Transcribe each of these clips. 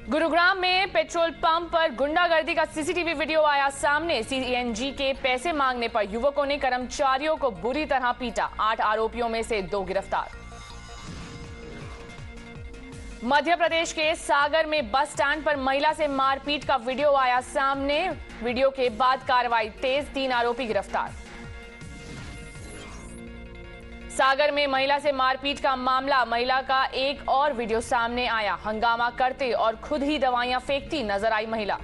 गुरुग्राम में petrol pump पर गुंडागर्दी का सीसीटीवी वीडियो आया सामने। सीएनजी के पैसे मांगने पर युवकों ने कर्मचारियों को बुरी तरह पीटा। 8 आरोपियों में से 2 गिरफ्तार। मध्य प्रदेश के सागर में बस स्टैंड पर महिला से मारपीट का वीडियो आया सामने। वीडियो के बाद कार्रवाई तेज, 3 आरोपी गिरफ्तार। सागर में महिला से मारपीट का मामला, महिला का एक और वीडियो सामने आया। हंगामा करते और खुद ही दवाइयां फेंकती नजर आई महिला।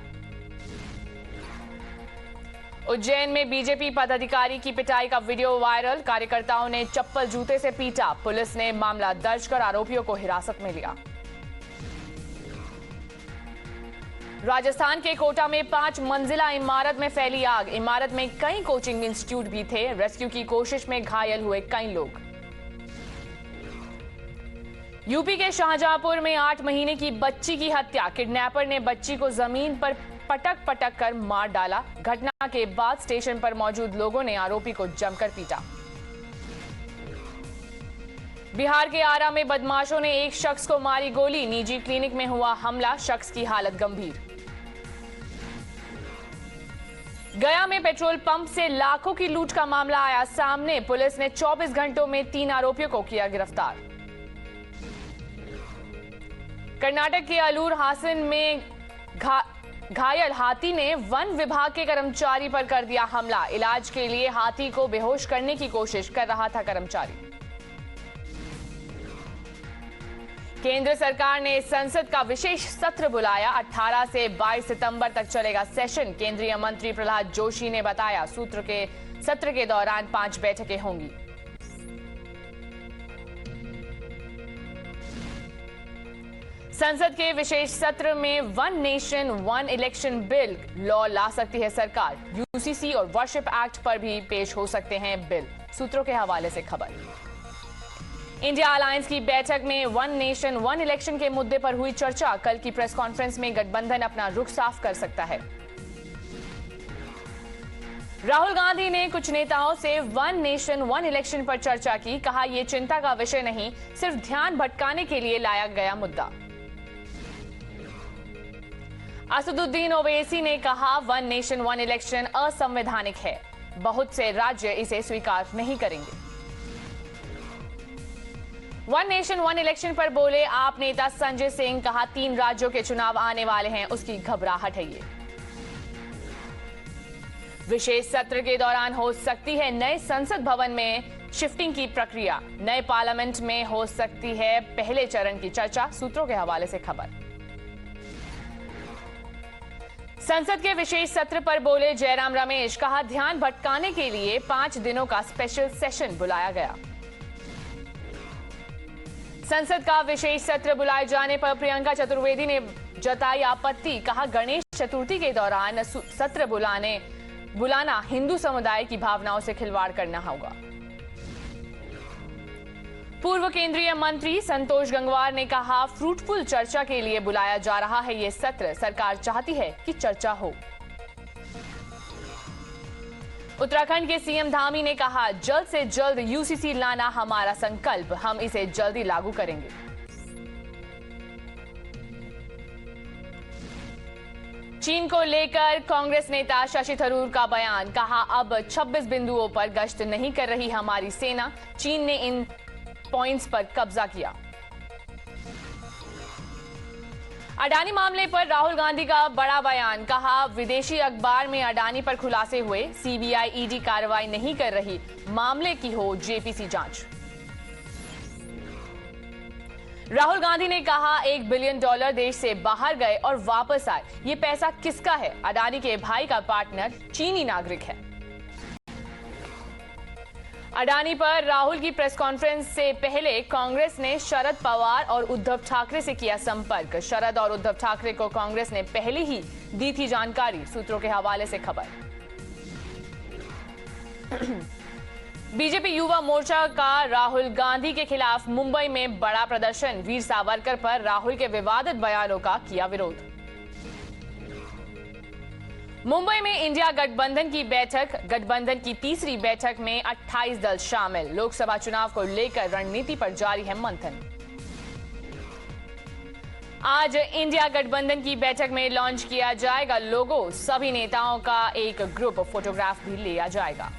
उज्जैन में बीजेपी पदाधिकारी की पिटाई का वीडियो वायरल। कार्यकर्ताओं ने चप्पल जूते से पीटा। पुलिस ने मामला दर्ज कर आरोपियों को हिरासत में लिया। राजस्थान के कोटा में 5 मंजिला इमारत में फैली आग। इमारत में कई कोचिंग इंस्टीट्यूट भी थे। रेस्क्यू की कोशिश में घायल हुए कई लोग। यूपी के शाहजहांपुर में 8 महीने की बच्ची की हत्या। किडनैपर ने बच्ची को जमीन पर पटक पटक कर मार डाला। घटना के बाद स्टेशन पर मौजूद लोगों ने आरोपी को जमकर पीटा। बिहार के आरा में बदमाशों ने एक शख्स को मारी गोली। निजी क्लिनिक में हुआ हमला, शख्स की हालत गंभीर। गया में पेट्रोल पंप से लाखों की लूट का मामला आया सामने। पुलिस ने 24 घंटों में 3 आरोपियों को किया गिरफ्तार। कर्नाटक के अलूर हासन में घायल हाथी ने वन विभाग के कर्मचारी पर कर दिया हमला। इलाज के लिए हाथी को बेहोश करने की कोशिश कर रहा था कर्मचारी। केंद्र सरकार ने संसद का विशेष सत्र बुलाया। 18 से 22 सितंबर तक चलेगा सेशन। केंद्रीय मंत्री प्रहलाद जोशी ने बताया, सत्र के दौरान 5 बैठकें होंगी। संसद के विशेष सत्र में one nation one election bill law ला सकती है सरकार। यूसीसी और वर्शिप एक्ट पर भी पेश हो सकते हैं बिल। सूत्रों के हवाले से खबर। इंडिया अलायंस की बैठक में वन नेशन वन इलेक्शन के मुद्दे पर हुई चर्चा। कल की प्रेस कॉन्फ्रेंस में गठबंधन अपना रुख साफ कर सकता है। राहुल गांधी ने कुछ नेताओं से वन नेशन वन इलेक्शन पर चर्चा की। कहा, यह चिंता का विषय नहीं, सिर्फ ध्यान भटकाने के लिए लाया गया मुद्दा। असदुद्दीन ओवैसी ने कहा, वन नेशन वन इलेक्शन असंवैधानिक है। बहुत से राज्य इसे स्वीकार नहीं करेंगे। वन नेशन वन इलेक्शन पर बोले आप नेता संजय सिंह। कहा, 3 राज्यों के चुनाव आने वाले हैं, उसकी घबराहट है ये। विशेष सत्र के दौरान हो सकती है नए संसद भवन में शिफ्टिंग की प्रक्रिया। नए पार्लियामेंट में हो सकती है पहले चरण की चर्चा। सूत्रों के हवाले से खबर। संसद के विशेष सत्र पर बोले जयराम रमेश। कहा, ध्यान भटकाने के लिए 5 दिनों का स्पेशल सेशन बुलाया गया। संसद का विशेष सत्र बुलाए जाने पर प्रियंका चतुर्वेदी ने जताई आपत्ति। कहा, गणेश चतुर्थी के दौरान सत्र बुलाना हिंदू समुदाय की भावनाओं से खिलवाड़ करना होगा। पूर्व केंद्रीय मंत्री संतोष गंगवार ने कहा, फ्रूटफुल चर्चा के लिए बुलाया जा रहा है ये सत्र। सरकार चाहती है कि चर्चा हो। उत्तराखंड के सीएम धामी ने कहा, जल्द से जल्द यूसीसी लाना हमारा संकल्प, हम इसे जल्दी लागू करेंगे। चीन को लेकर कांग्रेस नेता शशि थरूर का बयान। कहा, अब 26 बिंदुओं पर गश्त नहीं कर रही हमारी सेना। चीन ने इन पॉइंट्स पर कब्जा किया। अडानी मामले पर राहुल गांधी का बड़ा बयान। कहा, विदेशी अखबार में अडानी पर खुलासे हुए। सीबीआई ईडी कार्रवाई नहीं कर रही, मामले की हो जेपीसी जांच। राहुल गांधी ने कहा, $1 बिलियन देश से बाहर गए और वापस आए। ये पैसा किसका है? अडानी के भाई का पार्टनर चीनी नागरिक है। अडानी पर राहुल की प्रेस कॉन्फ्रेंस से पहले कांग्रेस ने शरद पवार और उद्धव ठाकरे से किया संपर्क। शरद और उद्धव ठाकरे को कांग्रेस ने पहले ही दी थी जानकारी। सूत्रों के हवाले से खबर। बीजेपी युवा मोर्चा का राहुल गांधी के खिलाफ मुंबई में बड़ा प्रदर्शन। वीर सावरकर पर राहुल के विवादित बयानों का किया विरोध। मुंबई में इंडिया गठबंधन की बैठक। गठबंधन की तीसरी बैठक में 28 दल शामिल। लोकसभा चुनाव को लेकर रणनीति पर जारी है मंथन। आज इंडिया गठबंधन की बैठक में लॉन्च किया जाएगा लोगो। सभी नेताओं का एक ग्रुप फोटोग्राफ भी लिया जाएगा।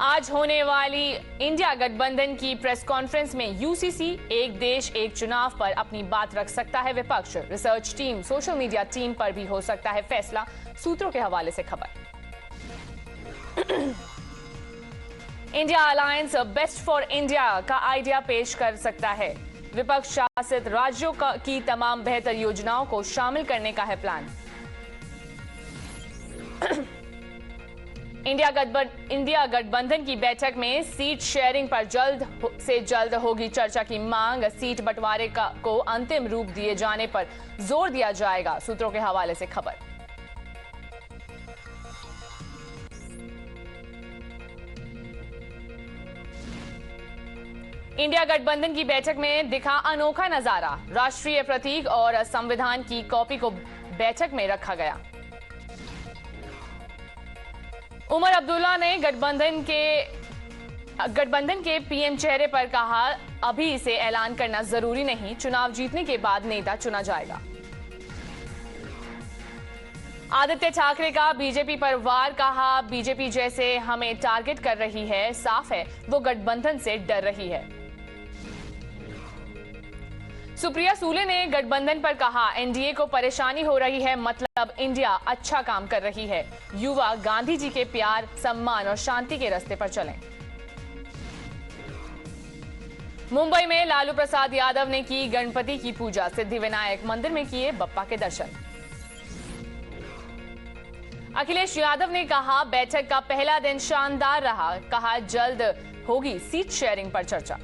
आज होने वाली इंडिया गठबंधन की प्रेस कॉन्फ्रेंस में यूसीसी एक देश एक चुनाव पर अपनी बात रख सकता है विपक्ष। Research team, social media team पर भी हो सकता है फैसला, सूत्रों के हवाले से खबर। India alliance best for India का आइडिया पेश कर सकता है। विपक्ष शासित राज्यों की तमाम बेहतर योजनाओं को शामिल करने का है प्लान। इंडिया गठबंधन की बैठक में सीट शेयरिंग पर जल्द से जल्द होगी चर्चा की मांग। सीट बंटवारे को अंतिम रूप दिए जाने पर जोर दिया जाएगा, सूत्रों के हवाले से खबर। इंडिया गठबंधन की बैठक में दिखा अनोखा नजारा। राष्ट्रीय प्रतीक और संविधान की कॉपी को बैठक में रखा गया। उमर अब्दुल्ला ने गठबंधन के पीएम चेहरे पर कहा, अभी इसे ऐलान करना जरूरी नहीं, चुनाव जीतने के बाद नेता चुना जाएगा। आदित्य ठाकरे का बीजेपी पर वार, कहा बीजेपी जैसे हमें टारगेट कर रही है, साफ है वो गठबंधन से डर रही है। सुप्रिया सूले ने गठबंधन पर कहा, एनडीए को परेशानी हो रही है, मतलब इंडिया अच्छा काम कर रही है। युवा गांधी जी के प्यार, सम्मान और शांति के रास्ते पर चलें। मुंबई में लालू प्रसाद यादव ने की गणपति की पूजा। सिद्धिविनायक मंदिर में किए बप्पा के दर्शन। अखिलेश यादव ने कहा, बैठक का पहला दिन शानदार रहा, कहा जल्द होगी सीट शेयरिंग पर चर्चा।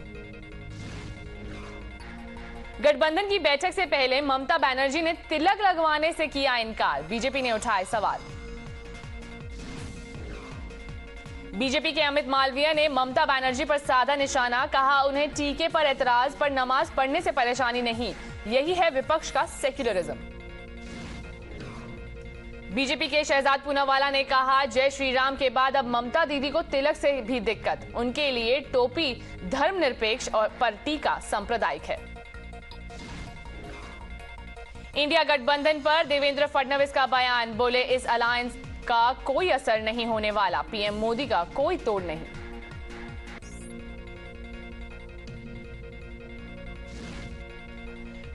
गठबंधन की बैठक से पहले ममता बनर्जी ने तिलक लगवाने से किया इनकार, बीजेपी ने उठाए सवाल। बीजेपी के अमित मालवीय ने ममता बनर्जी पर साधा निशाना, कहा उन्हें टीके पर एतराज, पर नमाज पढ़ने से परेशानी नहीं, यही है विपक्ष का सेक्युलरिज्म। बीजेपी के शहजाद पूनावाला ने कहा, जय श्री राम के बाद अब ममता दीदी को तिलक से भी दिक्कत, उनके लिए टोपी धर्मनिरपेक्ष और पर टीका सांप्रदायिक है। इंडिया गठबंधन पर देवेंद्र फडणवीस का बयान, बोले इस अलायंस का कोई असर नहीं होने वाला, पीएम मोदी का कोई तोड़ नहीं।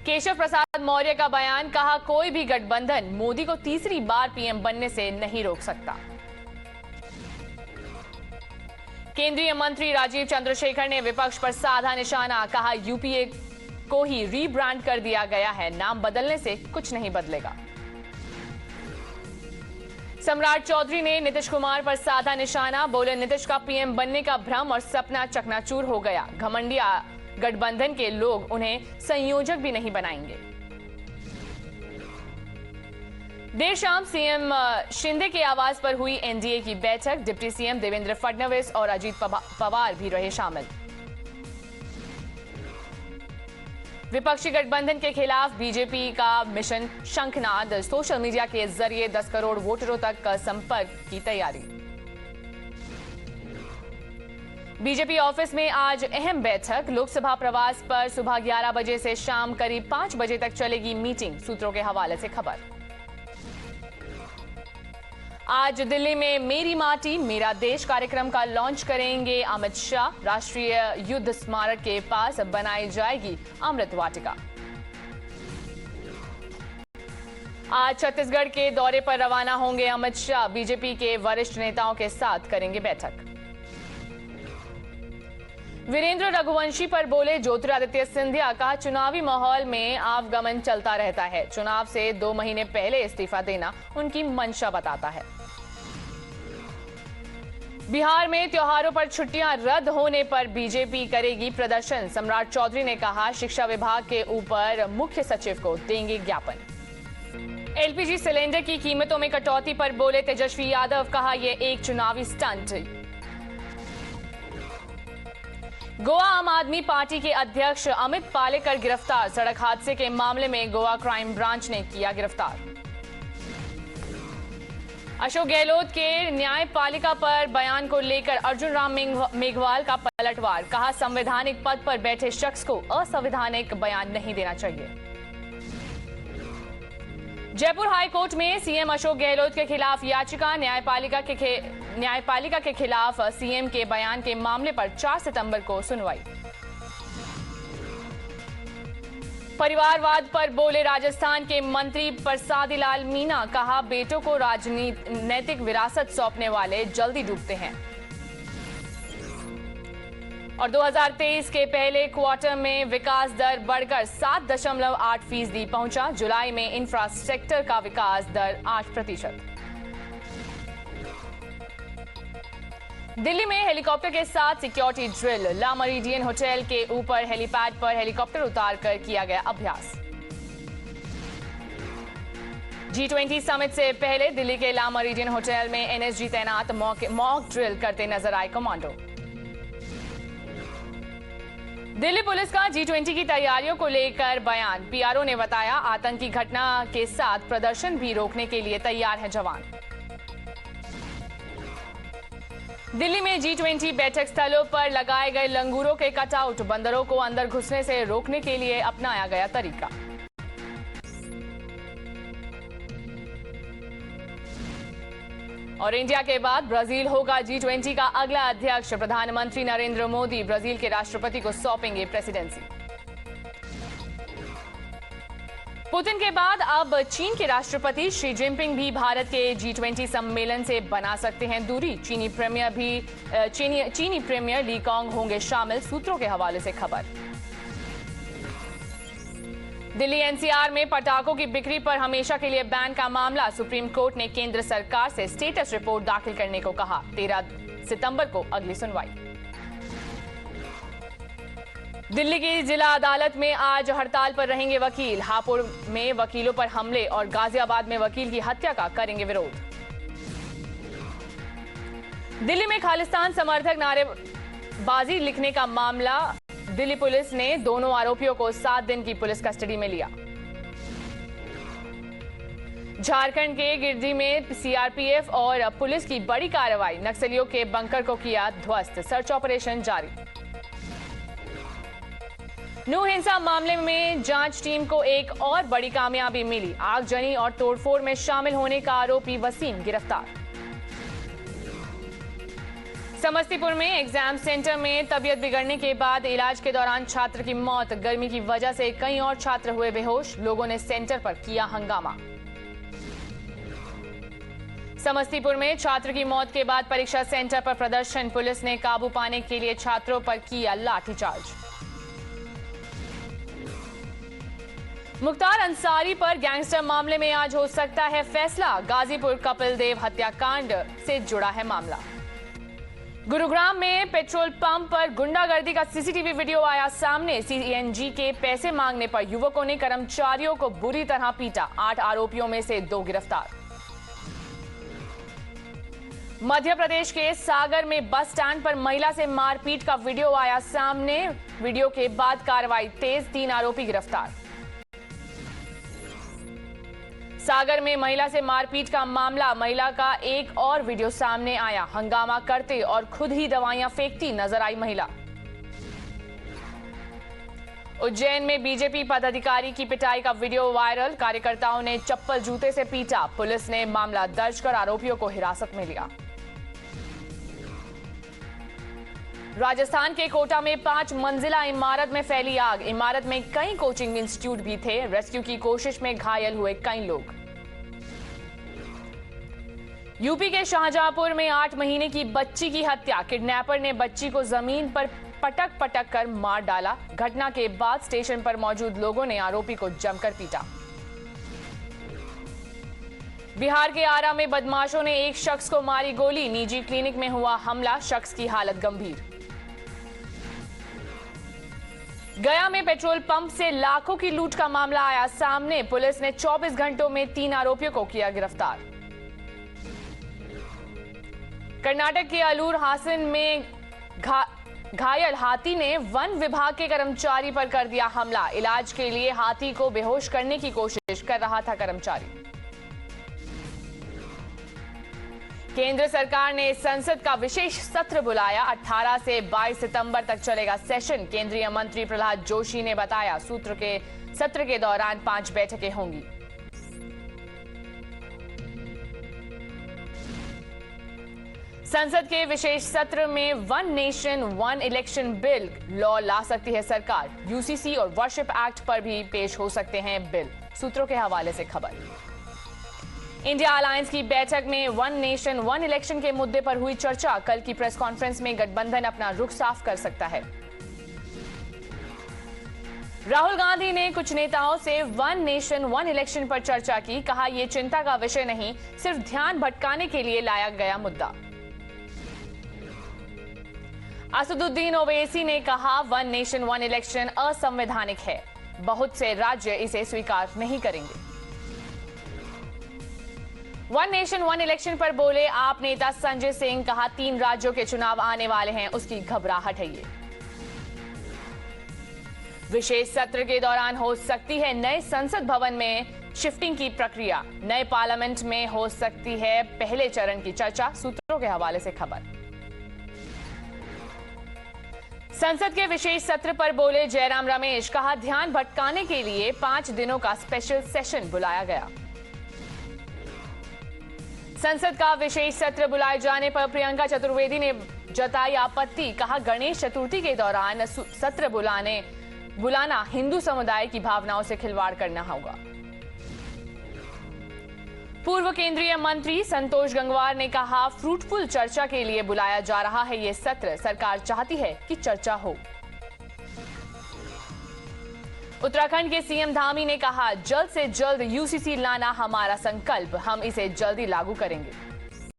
केशव प्रसाद मौर्य का बयान, कहा कोई भी गठबंधन मोदी को तीसरी बार पीएम बनने से नहीं रोक सकता। केंद्रीय मंत्री राजीव चंद्रशेखर ने विपक्ष पर साधा निशाना, कहा यूपीए को ही रीब्रांड कर दिया गया है, नाम बदलने से कुछ नहीं बदलेगा। सम्राट चौधरी ने नीतीश कुमार पर साधा निशाना, बोले नीतीश का पीएम बनने का भ्रम और सपना चकनाचूर हो गया, घमंडिया गठबंधन के लोग उन्हें संयोजक भी नहीं बनाएंगे। देर शाम सीएम शिंदे के आवास पर हुई एनडीए की बैठक, डिप्टी सीएम देवेंद्र फडणवीस और अजीत पवार भी रहे शामिल। विपक्षी गठबंधन के खिलाफ बीजेपी का मिशन शंखनाद, सोशल मीडिया के जरिए 10 करोड़ वोटरों तक संपर्क की तैयारी। बीजेपी ऑफिस में आज अहम बैठक, लोकसभा प्रवास पर सुबह 11 बजे से शाम करीब 5 बजे तक चलेगी मीटिंग, सूत्रों के हवाले से खबर। आज दिल्ली में मेरी माटी मेरा देश कार्यक्रम का लॉन्च करेंगे अमित शाह। राष्ट्रीय युद्ध स्मारक के पास बनाई जाएगी अमृत वाटिका। आज छत्तीसगढ़ के दौरे पर रवाना होंगे अमित शाह, बीजेपी के वरिष्ठ नेताओं के साथ करेंगे बैठक। वीरेंद्र रघुवंशी पर बोले ज्योतिरादित्य सिंधिया, कहा चुनावी माहौल में आवागमन चलता रहता है, चुनाव से 2 महीने पहले इस्तीफा देना उनकी मंशा बताता है। बिहार में त्योहारों पर छुट्टियां रद्द होने पर बीजेपी करेगी प्रदर्शन, सम्राट चौधरी ने कहा शिक्षा विभाग के ऊपर मुख्य सचिव को देंगे ज्ञापन। एलपीजी सिलेंडर की कीमतों में कटौती पर बोले तेजस्वी यादव, कहा यह एक चुनावी स्टंट। गोवा आम आदमी पार्टी के अध्यक्ष अमित पालेकर गिरफ्तार, सड़क हादसे के मामले में गोवा क्राइम ब्रांच ने किया गिरफ्तार। अशोक गहलोत के न्यायपालिका पर बयान को लेकर अर्जुन राम मेघवाल का पलटवार। कहा, संवैधानिक पद पर बैठे शख्स को असंवैधानिक बयान नहीं देना चाहिए। जयपुर हाई कोर्ट में सीएम अशोक गहलोत के खिलाफ याचिका। न्यायपालिका के खिलाफ सीएम के बयान के मामले पर 4 सितंबर को सुनवाई। परिवारवाद पर बोले राजस्थान के मंत्री प्रसादी लाल मीणा। कहा, बेटों को राजनीतिक विरासत सौंपने वाले जल्दी डूबते हैं। और 2023 के पहले क्वार्टर में विकास दर बढ़कर 7.8% पहुंचा। जुलाई में इंफ्रास्ट्रक्चर का विकास दर 8%। दिल्ली में हेलीकॉप्टर के साथ सिक्योरिटी ड्रिल। ला मेरिडियन होटल के ऊपर हेलीपैड पर हेलीकॉप्टर उतारकर किया गया अभ्यास। G20 समिट से पहले दिल्ली के ला मेरिडियन होटल में एनएसजी तैनात मॉक ड्रिल करते नजर आए कमांडो। दिल्ली पुलिस का G20 की तैयारियों को लेकर बयान। पीआरओ ने बताया, आतंकी घटना के साथ प्रदर्शन भी रोकने के लिए तैयार है जवान। दिल्ली में G20 बैठक स्थलों पर लगाए गए लंगूरों के कटआउट। बंदरों को अंदर घुसने से रोकने के लिए अपनाया गया तरीका। और इंडिया के बाद ब्राजील होगा G20 का अगला अध्यक्ष। प्रधानमंत्री नरेंद्र मोदी ब्राजील के राष्ट्रपति को सौंपेंगे प्रेसिडेंसी। पुतिन के बाद अब चीन के राष्ट्रपति शी जिनपिंग भी भारत के G20 सम्मेलन से बना सकते हैं दूरी। चीनी प्रीमियर ली कॉन्ग होंगे शामिल, सूत्रों के हवाले से खबर। दिल्ली एनसीआर में पटाखों की बिक्री पर हमेशा के लिए बैन का मामला। सुप्रीम कोर्ट ने केंद्र सरकार से स्टेटस रिपोर्ट दाखिल करने को कहा। 13 सितंबर को अगली सुनवाई। दिल्ली की जिला अदालत में आज हड़ताल पर रहेंगे वकील। हापुड़ में वकीलों पर हमले और गाजियाबाद में वकील की हत्या का करेंगे विरोध। दिल्ली में खालिस्तान समर्थक नारेबाजी लिखने का मामला। दिल्ली पुलिस ने दोनों आरोपियों को 7 दिन की पुलिस कस्टडी में लिया। झारखंड के गिरिडीह में सीआरपीएफ और पुलिस की बड़ी कार्रवाई। नक्सलियों के बंकर को किया ध्वस्त। सर्च ऑपरेशन जारी। नू हिंसा मामले में जांच टीम को एक और बड़ी कामयाबी मिली। आगजनी और तोड़फोड़ में शामिल होने का आरोपी वसीम गिरफ्तार। समस्तीपुर में एग्जाम सेंटर में तबीयत बिगड़ने के बाद इलाज के दौरान छात्र की मौत। गर्मी की वजह से कई और छात्र हुए बेहोश। लोगों ने सेंटर पर किया हंगामा। समस्तीपुर में छात्र की मौत के बाद परीक्षा सेंटर पर प्रदर्शन। पुलिस ने काबू पाने के लिए छात्रों पर किया लाठीचार्ज। मुख्तार अंसारी पर गैंगस्टर मामले में आज हो सकता है फैसला। गाजीपुर कपिल देव हत्याकांड से जुड़ा है मामला। गुरुग्राम में पेट्रोल पंप पर गुंडागर्दी का सीसीटीवी वीडियो आया सामने। सीएनजी के पैसे मांगने पर युवकों ने कर्मचारियों को बुरी तरह पीटा। 8 आरोपियों में से 2 गिरफ्तार। मध्य प्रदेश के सागर में बस स्टैंड पर महिला से मारपीट का वीडियो आया सामने। वीडियो के बाद कार्रवाई तेज। 3 आरोपी गिरफ्तार। सागर में महिला से मारपीट का मामला। महिला का एक और वीडियो सामने आया। हंगामा करते और खुद ही दवाइयां फेंकती नजर आई महिला। उज्जैन में बीजेपी पदाधिकारी की पिटाई का वीडियो वायरल। कार्यकर्ताओं ने चप्पल जूते से पीटा। पुलिस ने मामला दर्ज कर आरोपियों को हिरासत में लिया। राजस्थान के कोटा में 5 मंजिला इमारत में फैली आग। इमारत में कई कोचिंग इंस्टीट्यूट भी थे। रेस्क्यू की कोशिश में घायल हुए कई लोग। यूपी के शाहजहांपुर में 8 महीने की बच्ची की हत्या। किडनैपर ने बच्ची को जमीन पर पटक पटक कर मार डाला। घटना के बाद स्टेशन पर मौजूद लोगों ने आरोपी को जमकर पीटा। बिहार के आरा में बदमाशों ने एक शख्स को मारी गोली। निजी क्लिनिक में हुआ हमला। शख्स की हालत गंभीर। गया में पेट्रोल पंप से लाखों की लूट का मामला आया सामने। पुलिस ने 24 घंटों में 3 आरोपियों को किया गिरफ्तार। कर्नाटक के अलूर हासन में घायल हाथी ने वन विभाग के कर्मचारी पर कर दिया हमला। इलाज के लिए हाथी को बेहोश करने की कोशिश कर रहा था कर्मचारी। केंद्र सरकार ने संसद का विशेष सत्र बुलाया। 18 से 22 सितंबर तक चलेगा सेशन। केंद्रीय मंत्री प्रहलाद जोशी ने बताया सत्र के दौरान 5 बैठकें होंगी। संसद के विशेष सत्र में one nation one election bill law ला सकती है सरकार। यूसीसी और वर्शिप एक्ट पर भी पेश हो सकते हैं बिल। सूत्रों के हवाले से खबर। इंडिया अलायंस की बैठक में वन नेशन वन इलेक्शन के मुद्दे पर हुई चर्चा। कल की प्रेस कॉन्फ्रेंस में गठबंधन अपना रुख साफ कर सकता है। राहुल गांधी ने कुछ नेताओं से वन नेशन वन इलेक्शन पर चर्चा की। कहा यह चिंता का विषय नहीं, सिर्फ ध्यान भटकाने के लिए लाया गया मुद्दा। असदुद्दीन ओवैसी ने कहा वन नेशन वन इलेक्शन असंवैधानिक है। बहुत से राज्य इसे स्वीकार नहीं करेंगे। वन नेशन वन इलेक्शन पर बोले आप नेता संजय सिंह। कहा 3 राज्यों के चुनाव आने वाले हैं, उसकी घबराहट है ये। विशेष सत्र के दौरान हो सकती है नए संसद भवन में शिफ्टिंग की प्रक्रिया। नए पार्लियामेंट में हो सकती है पहले चरण की चर्चा। सूत्रों के हवाले से खबर। संसद के विशेष सत्र पर बोले जयराम रमेश। कहा ध्यान भटकाने के लिए 5 दिनों का स्पेशल सेशन बुलाया गया। संसद का विशेष सत्र बुलाए जाने पर प्रियंका चतुर्वेदी ने जताई आपत्ति। कहा गणेश चतुर्थी के दौरान सत्र बुलाना हिंदू समुदाय की भावनाओं से खिलवाड़ करना होगा। पूर्व केंद्रीय मंत्री संतोष गंगवार ने कहा फ्रूटफुल चर्चा के लिए बुलाया जा रहा है ये सत्र। सरकार चाहती है कि चर्चा हो। उत्तराखंड के सीएम धामी ने कहा जल्द से जल्द यूसीसी लाना हमारा संकल्प, हम इसे जल्दी लागू करेंगे।